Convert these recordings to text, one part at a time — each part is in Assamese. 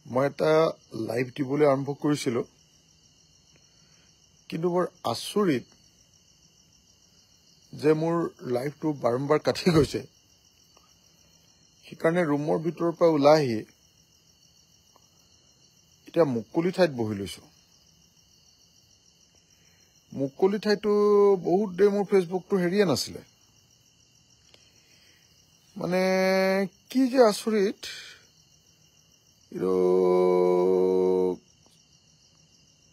মই এটা লাইভ দিবলৈ আৰম্ভ কৰিছিলোঁ কিন্তু বৰ আচৰিত যে মোৰ লাইভটো বাৰম্বাৰ কাটি গৈছে সেইকাৰণে ৰুমৰ ভিতৰৰ পৰা ওলাই আহি এতিয়া মুকলি ঠাইত বহি লৈছো মুকলি ঠাইটো বহুত দেৰি মোৰ ফেচবুকটো হেৰিয়ে নাছিলে মানে কি যে আচৰিত ইৰো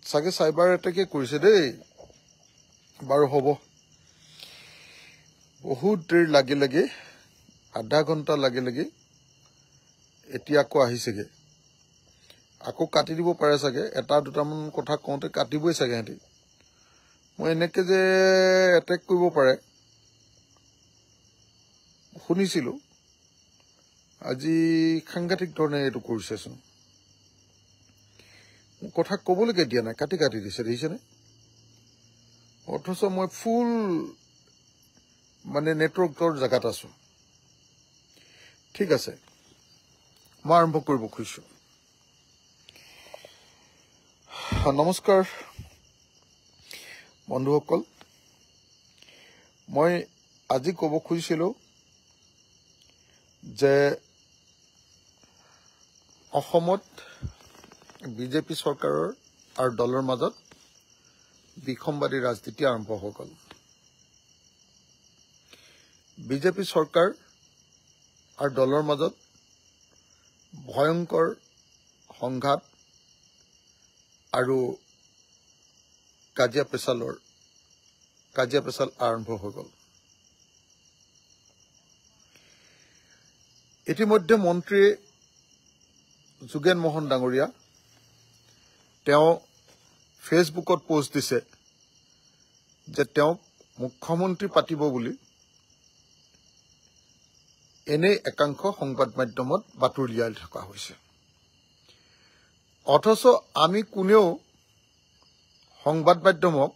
সাগে সাইবাৰ এটাকে কৰিছে দেই বাৰু হ'ব বহুত দেৰি লাগি আধা ঘন্টা লাগি এতিয়া আকৌ আহিছেগে আকৌ কাটি দিব পাৰে সাগে এটা দুটামান কথা কওঁতে কাটিবই সাগে হেঁতি মই এনেকে যে এটেক কৰিব পাৰে শুনিছিলো আজি সাংঘাতিক ধৰণে এইটো কৰিছেচোন কথা কবলৈকে দিয়া নাই কাটি দিছে দেখিছেনে অথচ মই ফুল মানে নেটৱৰ্কৰ জায়গাত আছো ঠিক আছে মই আৰম্ভ কৰিব খুজিছো নমস্কাৰ বন্ধুসকল মই আজি ক'ব খুজিছিলো যে অসমত বিজেপি চৰকাৰৰ আৰু দলৰ মাজত বিসম্বাদী ৰাজনীতি আৰম্ভ হৈ গ'ল বিজেপি চৰকাৰ আৰু দলৰ মাজত ভয়ংকৰ সংঘাত আৰু কাজিয়া পেচাল আৰম্ভ হৈ গ'ল ইতিমধ্যে মন্ত্ৰী যোগেন মোহন ডাঙৰীয়া তেওঁ ফেচবুকত পোষ্ট দিছে যে তেওঁক মুখ্যমন্ত্ৰী পাতিব বুলি এনে একাংশ সংবাদ মাধ্যমত বাতৰি উলিয়াই থকা হৈছে অথচ আমি কোনেও সংবাদ মাধ্যমক